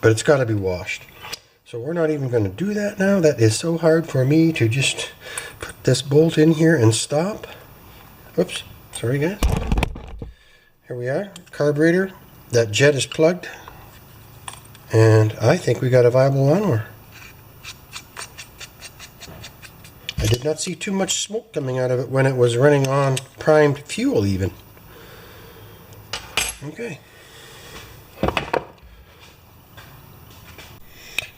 but it's got to be washed. So we're not even going to do that now. That is so hard for me to just put this bolt in here and stop. Oops, sorry guys. Here we are, carburetor. That jet is plugged. And I think we got a viable lawnmower. I did not see too much smoke coming out of it when it was running on primed fuel even. Okay.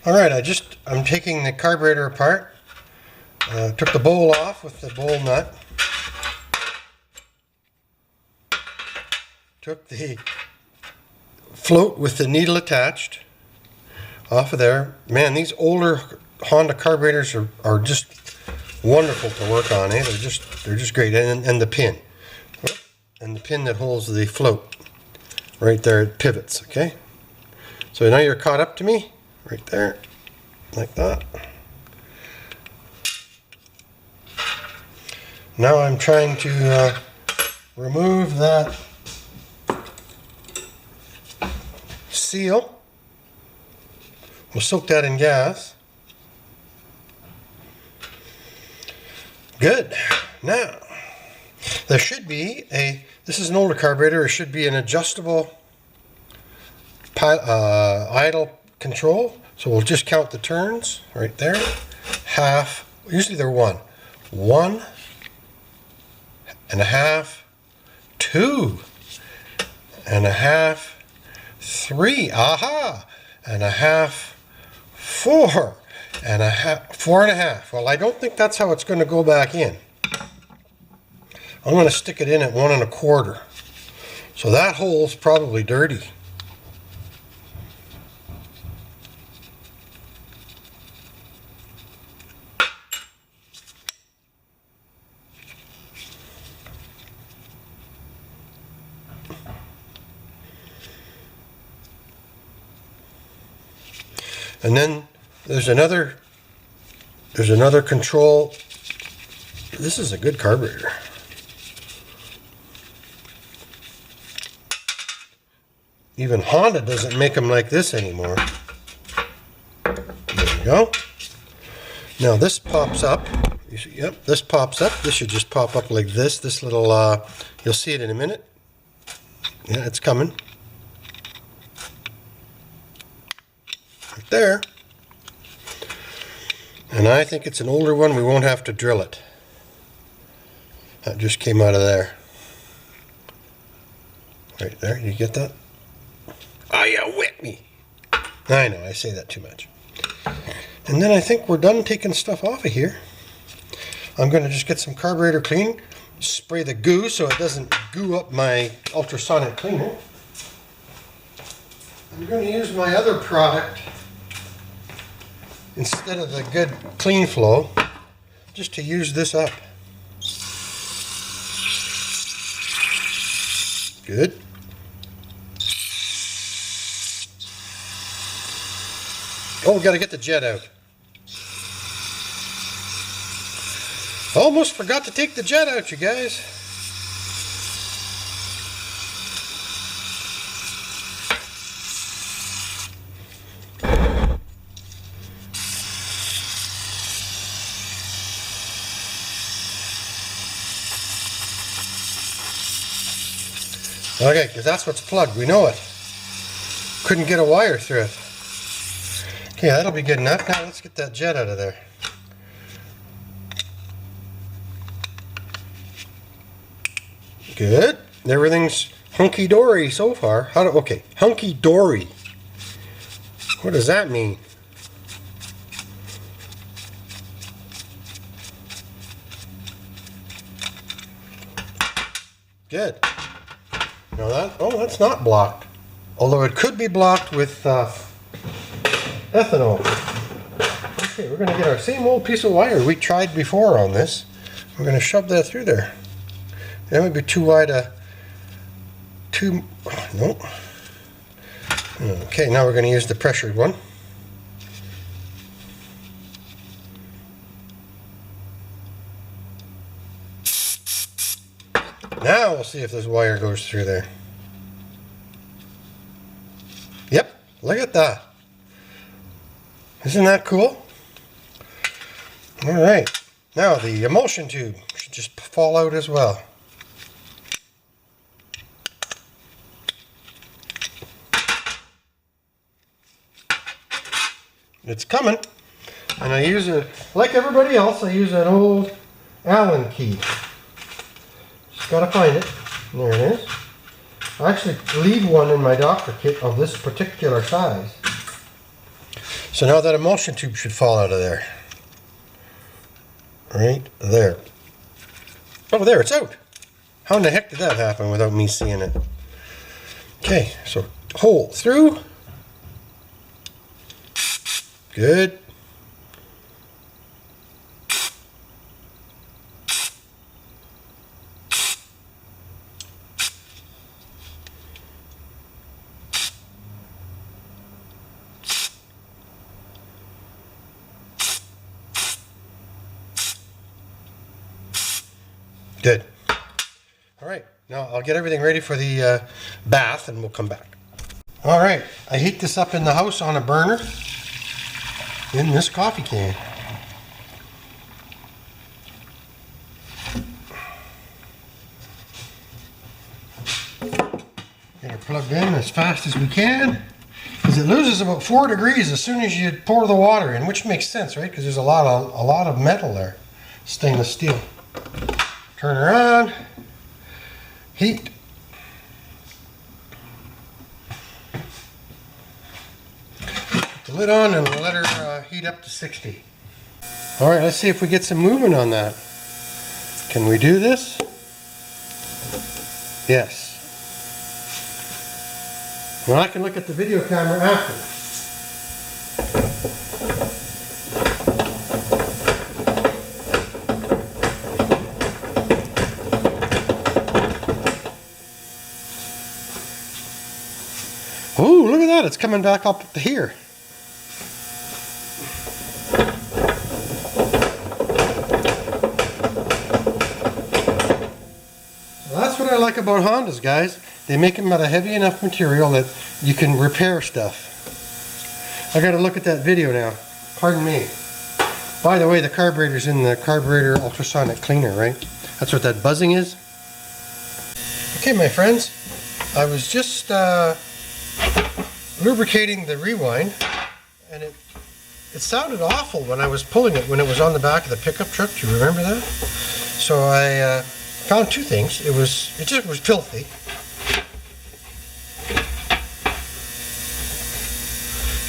Alright, I'm taking the carburetor apart. Took the bowl off with the bowl nut. Took the float with the needle attached off of there. Man, these older Honda carburetors are just wonderful to work on. Eh? They're just great. And the pin. And the pin that holds the float. Right there, it pivots, okay? So now you're caught up to me. Right there, like that. Now I'm trying to remove that seal. We'll soak that in gas. Good. Now, there should be this is an older carburetor, there should be an adjustable idle control. So we'll just count the turns right there. Half, usually they're 1.5, 2.5, 3, aha, 1/2, 4.5. Well, I don't think that's how it's going to go back in. I'm going to stick it in at 1.25. So that hole's probably dirty. And then there's another control. This is a good carburetor. Even Honda doesn't make them like this anymore. There you go. Now this pops up. You see, yep, this pops up. This should just pop up like this. This little, you'll see it in a minute. Yeah, it's coming. Right there. And I think it's an older one. We won't have to drill it. That just came out of there. Right there. You get that? Oh, you whipped me. I know, I say that too much. And then I think we're done taking stuff off of here. I'm going to just get some carburetor clean, spray the goo so it doesn't goo up my ultrasonic cleaner. I'm going to use my other product instead of the good clean flow, just to use this up. Good. Oh, we got to get the jet out. Almost forgot to take the jet out, you guys. Okay, because that's what's plugged. We know it. Couldn't get a wire through it. Okay, that'll be good enough. Now let's get that jet out of there. Good. Everything's hunky-dory so far. Okay, hunky-dory. What does that mean? Good. No, that's not blocked. Although it could be blocked with ethanol. Okay, we're going to get our same old piece of wire we tried before on this. We're going to shove that through there. That might be too wide no. Okay, now we're going to use the pressured one. Now we'll see if this wire goes through there. Yep, look at that. Isn't that cool? All right. Now the emulsion tube should just fall out as well. It's coming. And I use a, like everybody else, I use an old Allen key. Just gotta find it. There it is. I actually leave one in my doctor kit of this particular size. So now that emulsion tube should fall out of there. Right there. Oh, there, it's out. How in the heck did that happen without me seeing it? Okay, so hole through. Good. Good. All right, now I'll get everything ready for the bath and we'll come back. All right, I heat this up in the house on a burner in this coffee can. Get it plugged in as fast as we can, because it loses about 4 degrees as soon as you pour the water in, which makes sense, right? Because there's a lot of metal there, stainless steel. Turn her on, heat. Put the lid on and let her heat up to 60. All right, let's see if we get some movement on that. Can we do this? Yes. Well, I can look at the video camera after. Oh, look at that, it's coming back up to here. Well, that's what I like about Hondas, guys. They make them out of heavy enough material that you can repair stuff. I gotta look at that video now. Pardon me. By the way, the carburetor's in the Carburetor Ultrasonic cleaner, right? That's what that buzzing is. Okay, my friends, I was just lubricating the rewind, and it sounded awful when I was pulling it when it was on the back of the pickup truck. Do you remember that? So I found two things. It just was filthy,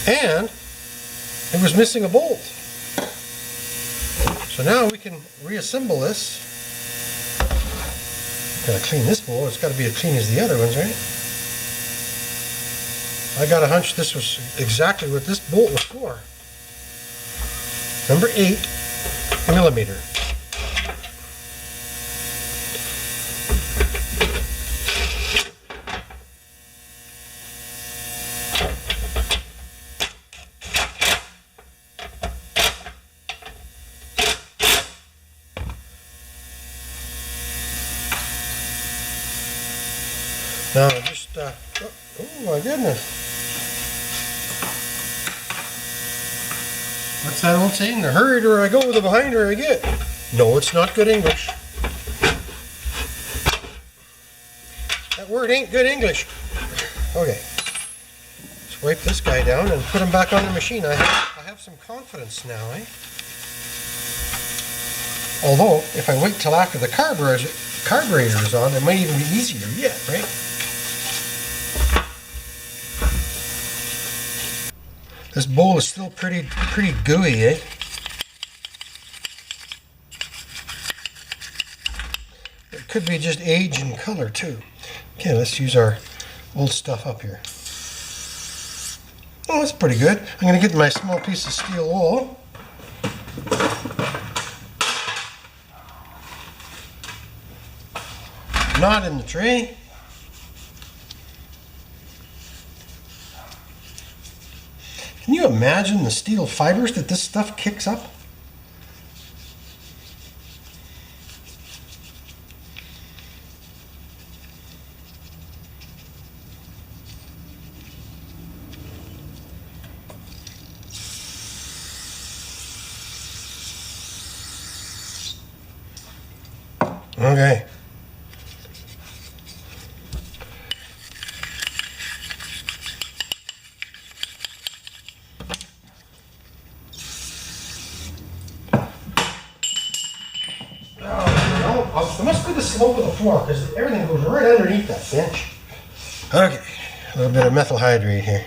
and it was missing a bolt. So now we can reassemble this. Gotta clean this bowl. It's got to be as clean as the other ones, right? I got a hunch this was exactly what this bolt was for. Number 8mm. Now just, oh my goodness. What's that old saying? The hurrieder I go, the behinder I get. No, it's not good English. That word ain't good English. Okay. Let's wipe this guy down and put him back on the machine. I have some confidence now, eh? Although, if I wait till after the carburetor is on, it might even be easier yet, right? This bowl is still pretty gooey, eh? It could be just age and color too. Okay, let's use our old stuff up here. Oh, that's pretty good. I'm going to get my small piece of steel wool. Knot in the tray. Can you imagine the steel fibers that this stuff kicks up? Okay. Oh, it must be the slope of the floor because everything goes right underneath that bench. Okay, a little bit of methyl hydrate here.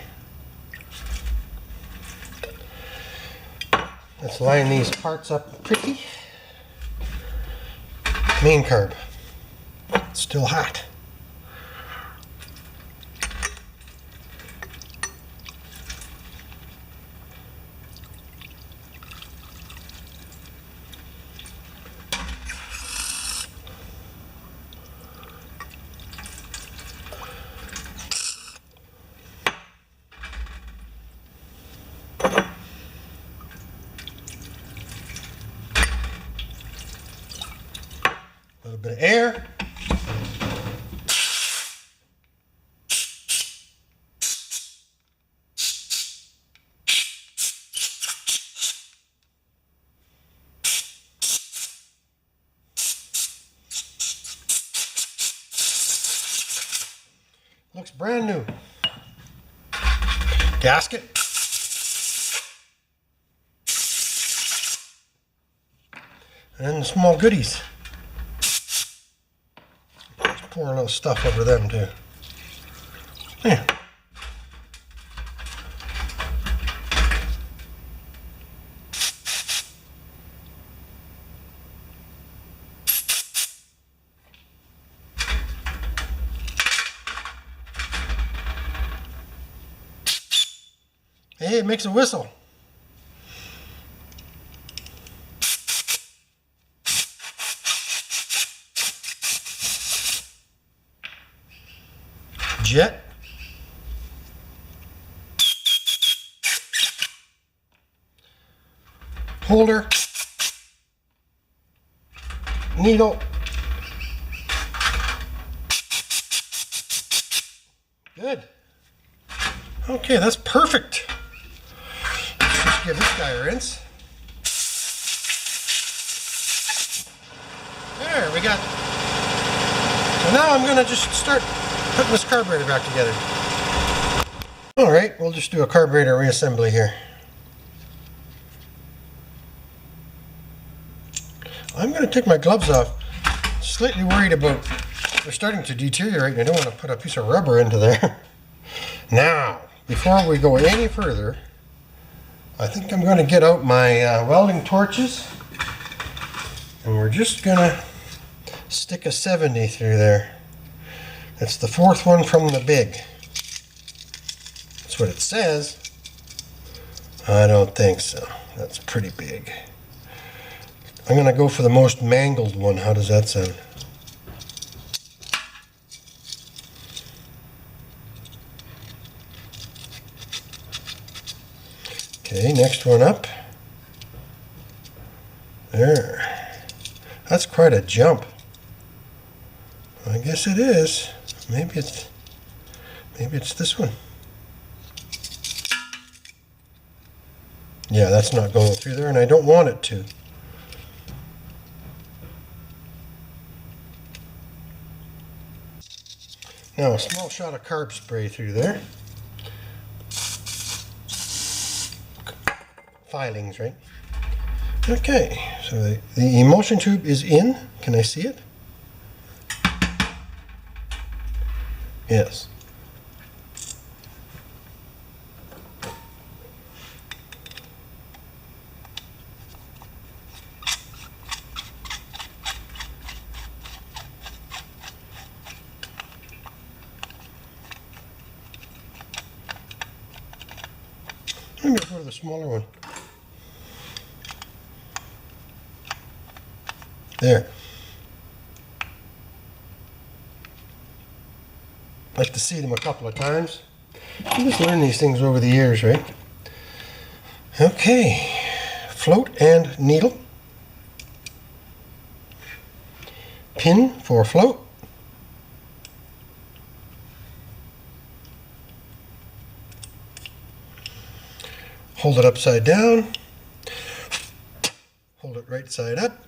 Let's line these parts up pretty. Main carb. It's still hot. A little bit of air. Looks brand new. Gasket. And the small goodies. Let's pour a little stuff over them too. Yeah. Hey, it makes a whistle. Jet. Holder. Needle. Good. Okay, that's perfect. Let's just give this guy a rinse. There, we got. So now I'm going to just start putting this carburetor back together. Alright, we'll just do a carburetor reassembly here. I'm going to take my gloves off. Slightly worried about they're starting to deteriorate and I don't want to put a piece of rubber into there. Now, before we go any further, I think I'm going to get out my welding torches and we're just going to stick a 70 through there. That's the fourth one from the big. That's what it says. I don't think so. That's pretty big. I'm going to go for the most mangled one. How does that sound? Okay, next one up. There. That's quite a jump. I guess it is. Maybe it's this one. Yeah, that's not going through there and I don't want it to. Now a small shot of carb spray through there. Filings, right? Okay, so the emulsion tube is in. Can I see it? Yes. I'm going to go to the smaller one. There. I like to see them a couple of times. You just learn these things over the years, right? Okay. Float and needle. Pin for float. Hold it upside down. Hold it right side up.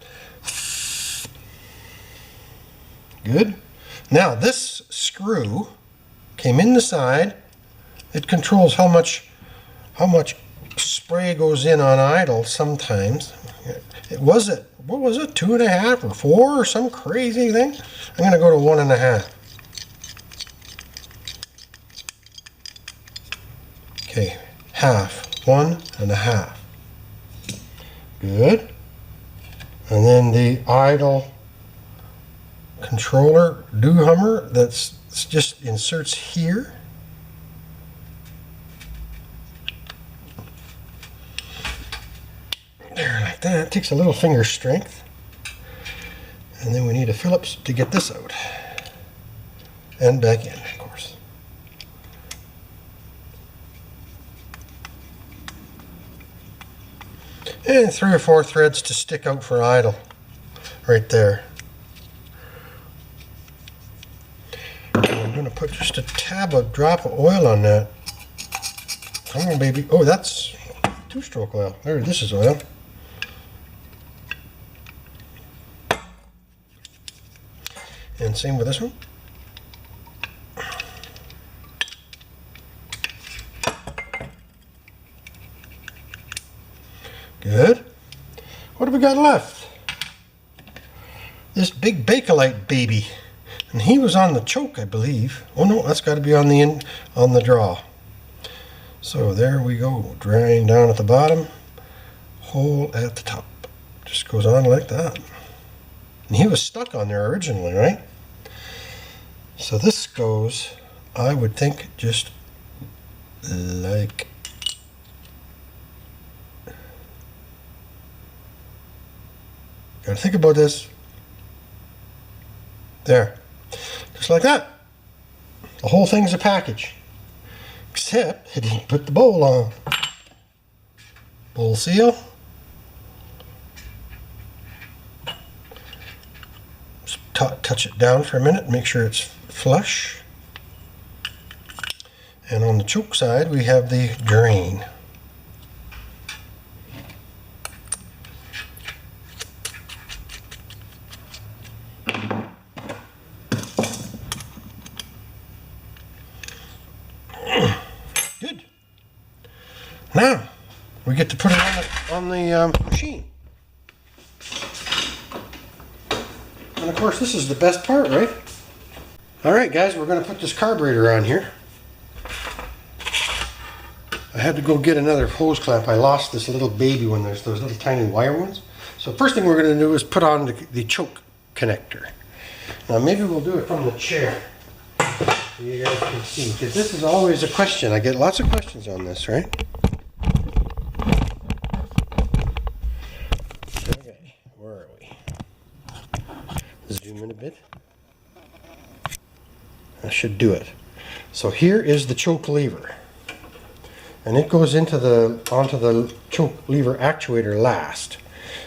Good. Now this screw came in the side. It controls how much spray goes in on idle sometimes. It was at, what was it, 2.5 or 4 or some crazy thing? I'm going to go to 1.5. Okay, half, 1.5. Good. And then the idle controller do-hummer that's just inserts here. There, like that. It takes a little finger strength. And then we need a Phillips to get this out. And back in, of course. And 3 or 4 threads to stick out for idle. Right there. And I'm going to put just a drop of oil on that. Come on, baby. Oh, that's 2-stroke oil. There, this is oil. And same with this one. Good. What have we got left? This big Bakelite baby. And he was on the choke, I believe. Oh no, that's got to be on the draw. So there we go. Drying down at the bottom, hole at the top. Just goes on like that. And he was stuck on there originally, right? So this goes, I would think, just like gotta think about this. There. Just like that. The whole thing's a package. Except it didn't put the bowl on. Bowl seal. Just touch it down for a minute, make sure it's flush. And on the choke side we have the drain. Good. Now we get to put it on the machine. And of course this is the best part, right? Alright guys, we're going to put this carburetor on here. I had to go get another hose clamp. I lost this little baby one. There's those little tiny wire ones. So first thing we're going to do is put on the choke connector. Now maybe we'll do it from the chair so you guys can see, because this is always a question. I get lots of questions on this, right? Okay, where are we? Zoom in a bit. That should do it. So here is the choke lever. And it goes onto the choke lever actuator last.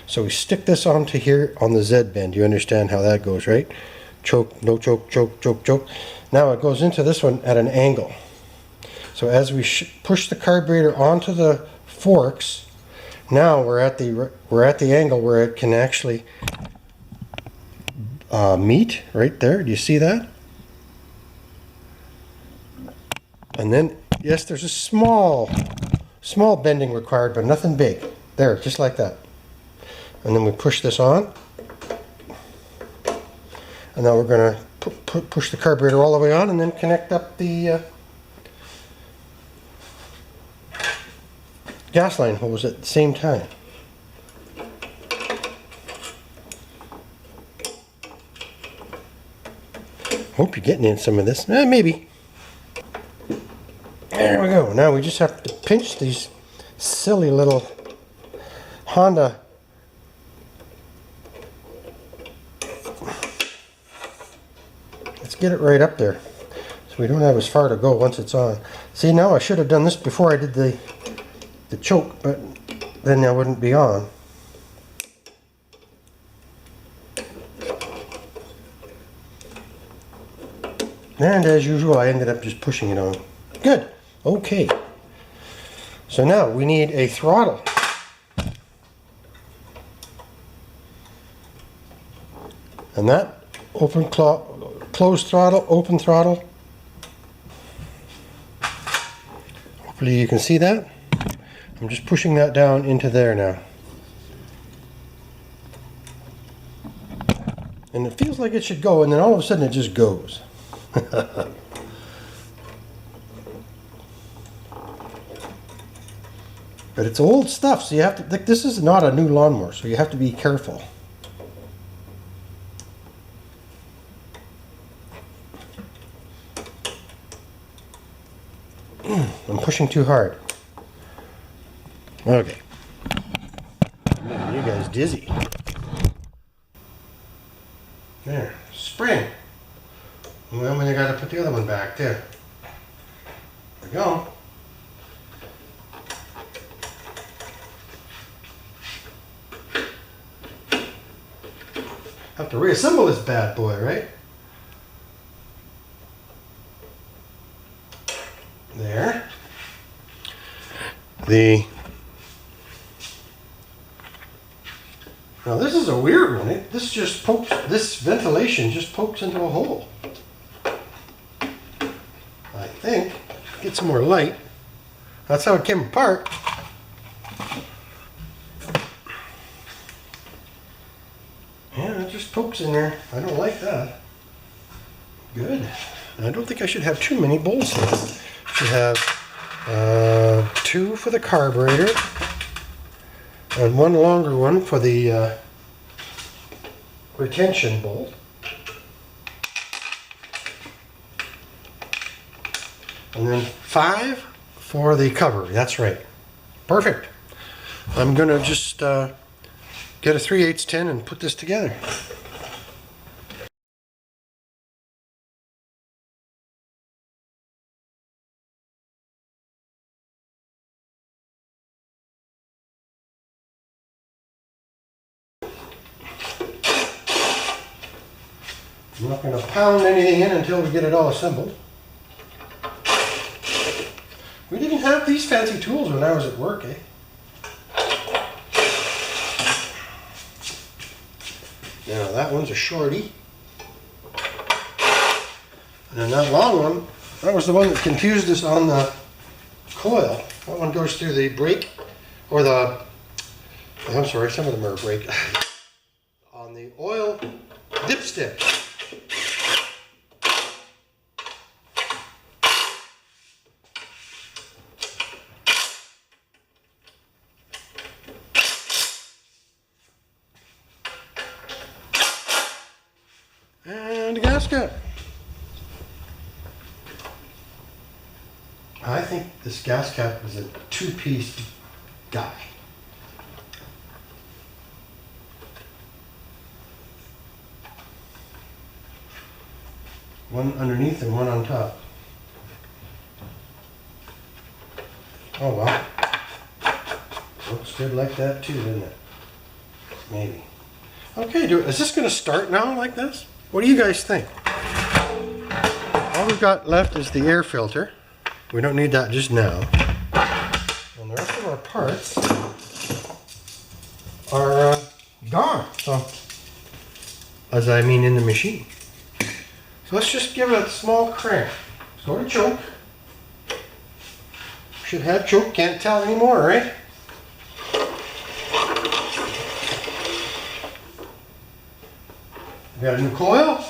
So we stick this onto here on the Z bend. You understand how that goes, right? Choke, no choke, choke, choke, choke. Now it goes into this one at an angle. So as we push the carburetor onto the forks, now we're at the angle where it can actually meet right there. Do you see that? And then, yes, there's a small bending required, but nothing big. There, just like that. And then we push this on. And now we're going to push the carburetor all the way on and then connect up the gas line hose at the same time. Hope you're getting in some of this. Maybe. There we go. Now we just have to pinch these silly little Honda let's get it right up there so we don't have as far to go once it's on. See, now I should have done this before I did the choke, but then I wouldn't be on. And as usual, I ended up just pushing it on. Good. Okay. So now we need a throttle. And that closed throttle, open throttle. Hopefully you can see that. I'm just pushing that down into there now. And it feels like it should go, and then all of a sudden it just goes. But it's old stuff, so you have to, like, this is not a new lawnmower, so you have to be careful. I'm pushing too hard. Okay. Making you guys dizzy. There, spring. Well, then you gotta put the other one back there. There we go. Have to reassemble this bad boy, right? There. Now this is a weird one. This just pokes, this ventilation just pokes into a hole. I think. Get some more light. That's how it came apart. Yeah, it just pokes in there. I don't like that. Good. I don't think I should have too many bolts here. I should have 2 for the carburetor and 1 longer one for the retention bolt. And then 5 for the cover. That's right. Perfect. I'm going to just get a 3/8 tin and put this together. I'm not going to pound anything in until we get it all assembled. We didn't have these fancy tools when I was at work, eh? Now that one's a shorty. And then that long one, that was the one that confused us on the coil. That one goes through the brake, or the, I'm sorry, some of them are brake, on the oil dipstick. And a gasket. I think this gas cap is a 2-piece guy. One underneath and one on top. Oh well. Looks good like that too, doesn't it? Maybe. Okay, is this going to start now like this? What do you guys think? All we've got left is the air filter. We don't need that just now. And the rest of our parts are gone. So, as I mean in the machine. So let's just give it a small crank. Let's go to choke. Should have choke, can't tell anymore, right? We got a new coil.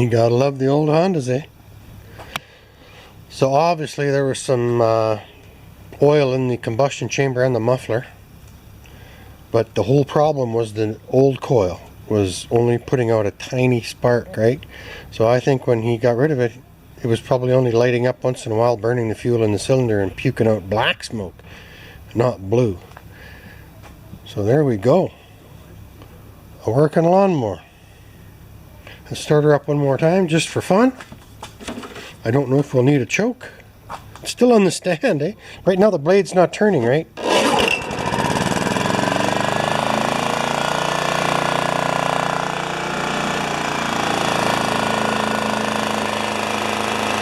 You gotta love the old Hondas, eh? So obviously there was some oil in the combustion chamber and the muffler, but the whole problem was the old coil was only putting out a tiny spark, right? So I think when he got rid of it, it was probably only lighting up once in a while, burning the fuel in the cylinder and puking out black smoke, not blue. So there we go. A working lawnmower. Let's start her up one more time just for fun. I don't know if we'll need a choke. It's still on the stand, eh? Right now the blade's not turning, right?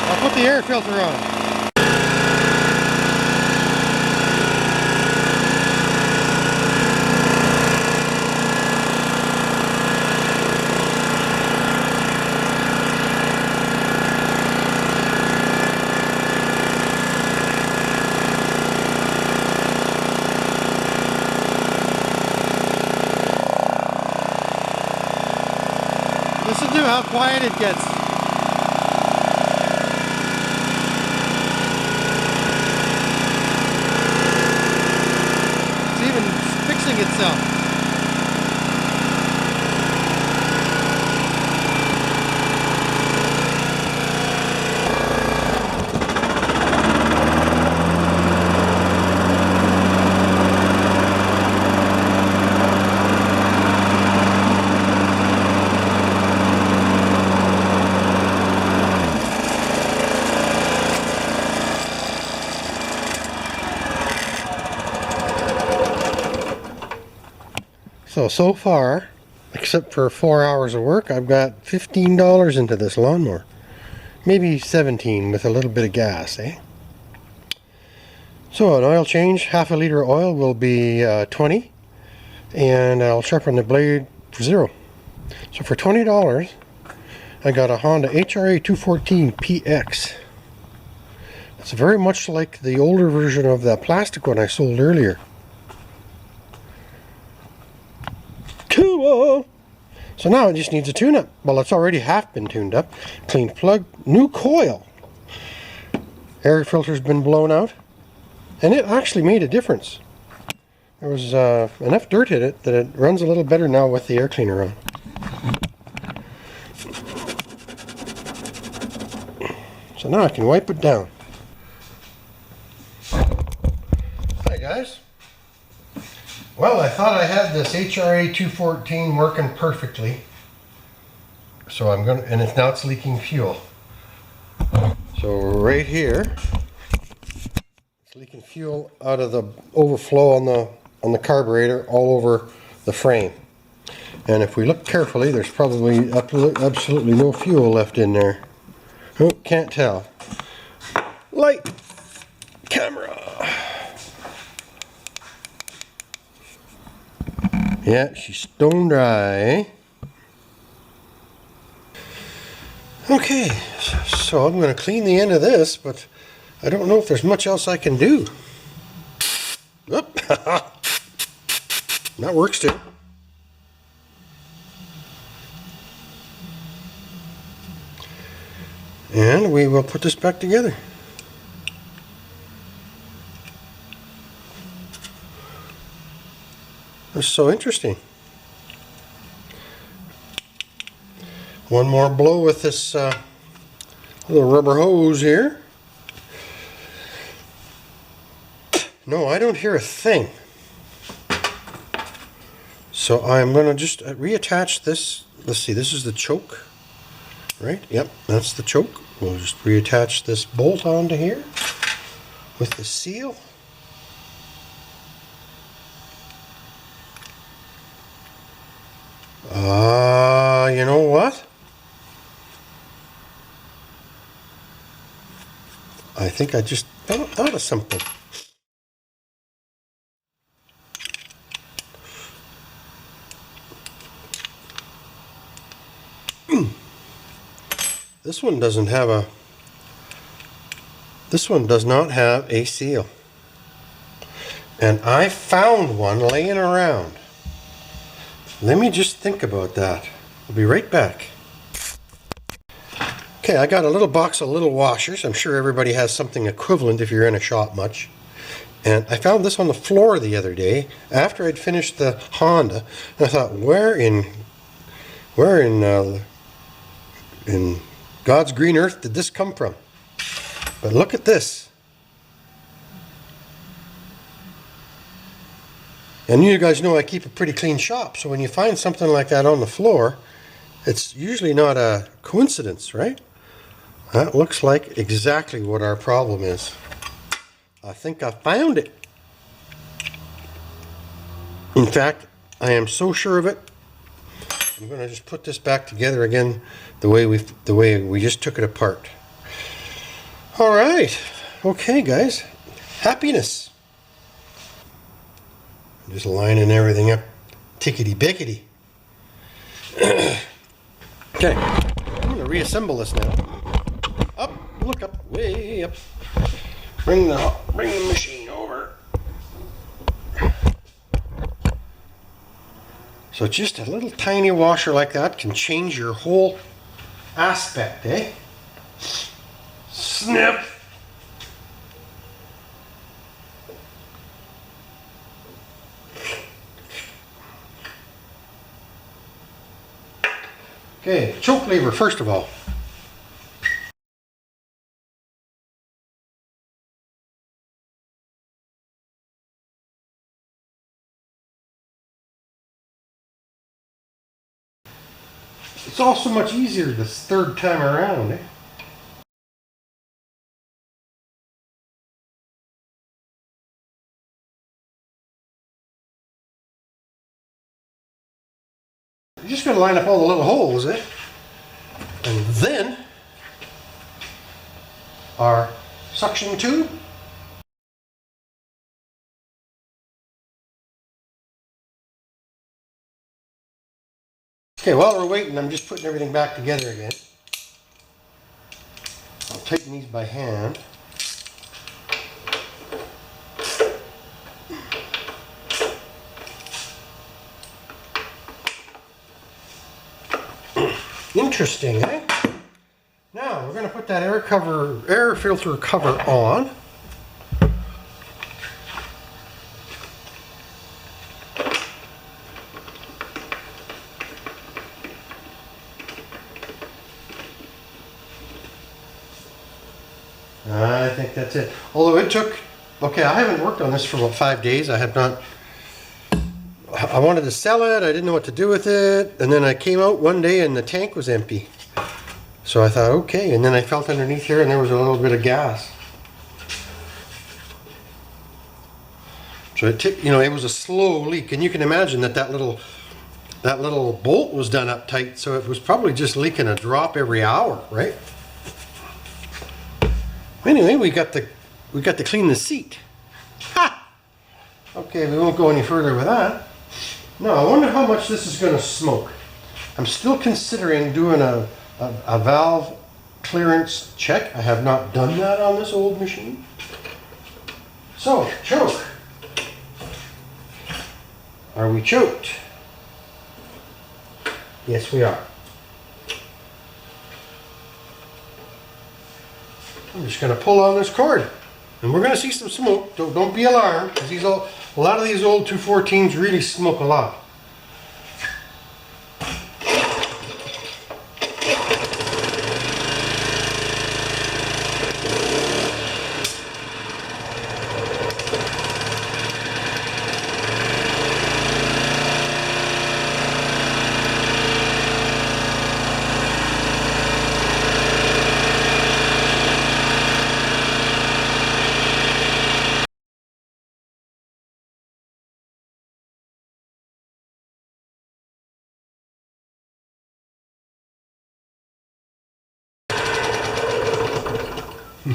I'll put the air filter on. Listen to how quiet it gets. It's even fixing itself. So far, except for 4 hours of work, I've got $15 into this lawnmower. Maybe 17 with a little bit of gas, eh? So an oil change, half a liter of oil will be 20, and I'll sharpen the blade for 0. So for $20, I got a Honda HRA214 PX. It's very much like the older version of that plastic one I sold earlier. Cool. So now it just needs a tune-up. Well, it's already half been tuned up. Clean plug, new coil. Air filter's been blown out, and it actually made a difference. There was enough dirt in it that it runs a little better now with the air cleaner on. So now I can wipe it down. Hi guys. Well, I thought I had this HRA214 working perfectly. So I'm gonna, and now it's leaking fuel. So right here, it's leaking fuel out of the overflow on the carburetor all over the frame. And if we look carefully, there's probably absolutely no fuel left in there. Oh, can't tell. Light, camera. Yeah, she's stone dry, eh? Okay, so I'm going to clean the end of this, but I don't know if there's much else I can do. Oop. That works too. And we will put this back together. That's so interesting. One more blow with this little rubber hose here. No, I don't hear a thing. So I'm going to just reattach this. Let's see, this is the choke, right? Yep, that's the choke. We'll just reattach this bolt onto here with the seal. You know what? I think I just thought of something. This one doesn't have a. This one does not have a seal. And I found one laying around. Let me just think about that. I'll be right back. Okay, I got a little box of little washers. I'm sure everybody has something equivalent if you're in a shop much. And I found this on the floor the other day after I'd finished the Honda. And I thought, where in God's green earth did this come from? But look at this. And you guys know I keep a pretty clean shop, so when you find something like that on the floor, it's usually not a coincidence, right? That looks like exactly what our problem is. I think I found it. In fact, I am so sure of it. I'm going to just put this back together again the way we just took it apart. All right. Okay, guys. Happiness. Just lining everything up tickety-bickety. Okay. I'm going to reassemble this now. Up, look up, way up. Bring the machine over. So just a little tiny washer like that can change your whole aspect, eh? Snip. Okay, choke lever first of all. It's all so much easier this third time around, eh? You're just going to line up all the little holes, eh? And then our suction tube. Okay, while we're waiting, I'm just putting everything back together again. I'll tighten these by hand. Interesting, eh? Now we're going to put that air filter cover on. I think that's it. Although it took, okay, I haven't worked on this for about 5 days. I wanted to sell it. I didn't know what to do with it. And then I came out one day and the tank was empty. So I thought, okay. And then I felt underneath here and there was a little bit of gas. So it was a slow leak. And you can imagine that little bolt was done up tight. So it was probably just leaking a drop every hour, right? Anyway, we got to clean the seat. Ha! Okay, we won't go any further with that. Now, I wonder how much this is going to smoke. I'm still considering doing a valve clearance check. I have not done that on this old machine. So, choke. Are we choked? Yes, we are. I'm just going to pull on this cord, and we're going to see some smoke. Don't be alarmed, because a lot of these old 214s really smoke a lot.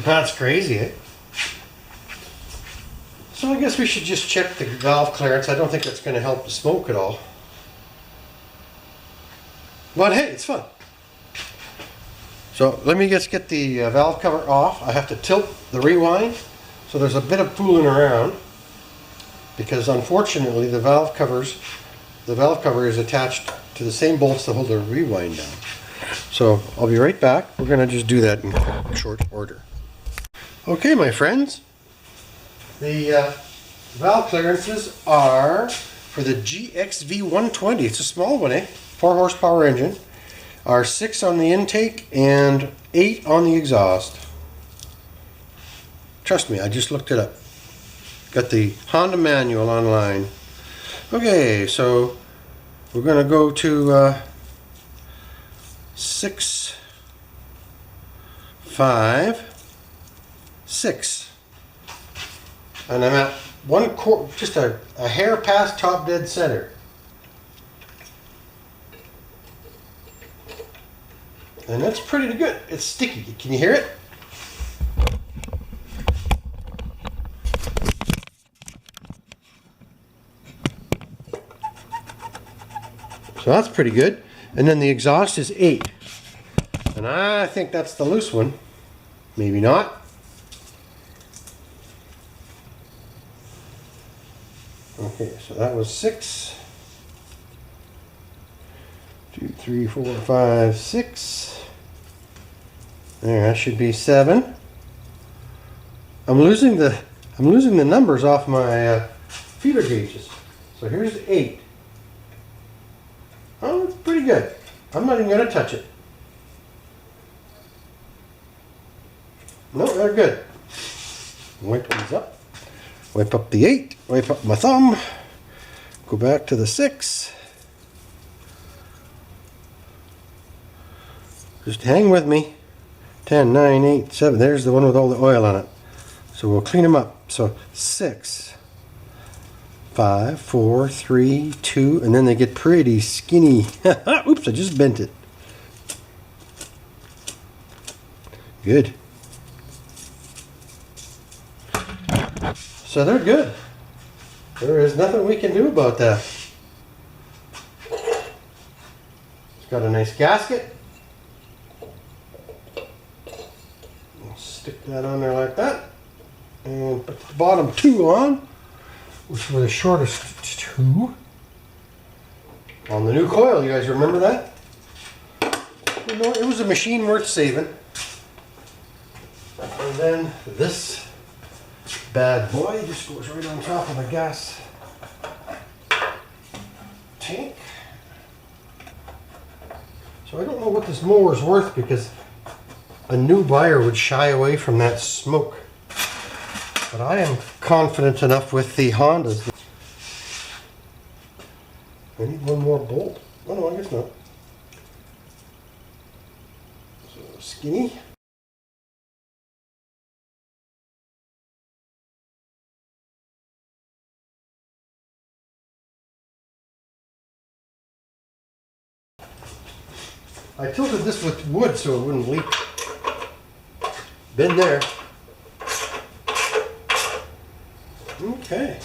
That's crazy, eh? So I guess we should just check the valve clearance. I don't think that's going to help the smoke at all. But hey, it's fun. So let me just get the valve cover off. I have to tilt the rewind. So there's a bit of fooling around. Because unfortunately the valve cover is attached to the same bolts that hold the rewind down. So I'll be right back. We're going to just do that in short order. Okay, my friends. The valve clearances are for the GXV120. It's a small one, 4 horsepower engine. Are 6 on the intake and 8 on the exhaust. Trust me, I just looked it up. Got the Honda manual online. Okay, so we're going to go to 6, 5, 6. And I'm at 1/4, just a hair past top dead center. And that's pretty good. It's sticky. Can you hear it? So that's pretty good. And then the exhaust is 8. And I think that's the loose one. Maybe not. Okay, so that was 6. 2, 3, 4, 5, 6. There, that should be 7. I'm losing the numbers off my feeder gauges. So here's 8. Oh, it's pretty good. I'm not even going to touch it. No, they're good. Wipe these up. Wipe up the 8. Wipe up my thumb. Go back to the 6. Just hang with me. 10, 9, 8, 7. There's the one with all the oil on it. So we'll clean them up. So 6, 5, 4, 3, 2, and then they get pretty skinny. Oops, I just bent it. Good. So they're good. There is nothing we can do about that. It's got a nice gasket. Stick that on there like that, and put the bottom 2 on, which were the shortest 2 on the new coil. You guys remember that? You know, it was a machine worth saving. And then this bad boy just goes right on top of the gas tank. So I don't know what this mower is worth, because a new buyer would shy away from that smoke. But I am confident enough with the Hondas. I need one more bolt. Oh no, I guess not. So skinny. I tilted this with wood so it wouldn't leak. Been there. Okay.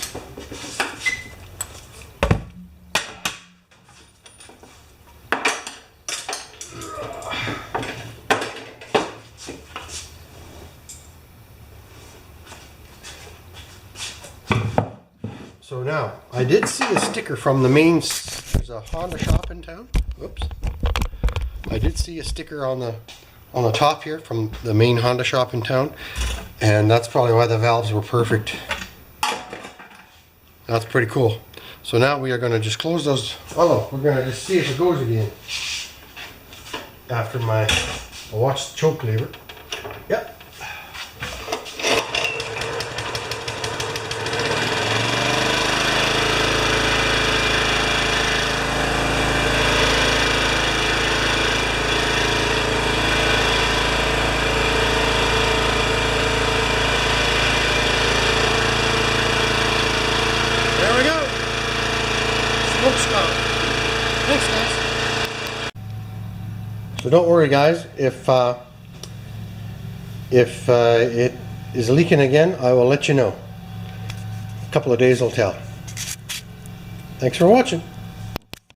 So now, I did see a sticker from the main, there's a Honda shop in town. Whoops. I did see a sticker on the top here from the main Honda shop in town, and that's probably why the valves were perfect. That's pretty cool. So now we are going to just close those. Oh, we're going to just see if it goes again. After I'll watch the choke lever. Yep. Thanks, guys. So don't worry, guys. If it is leaking again, I will let you know. A couple of days will tell. Thanks for watching.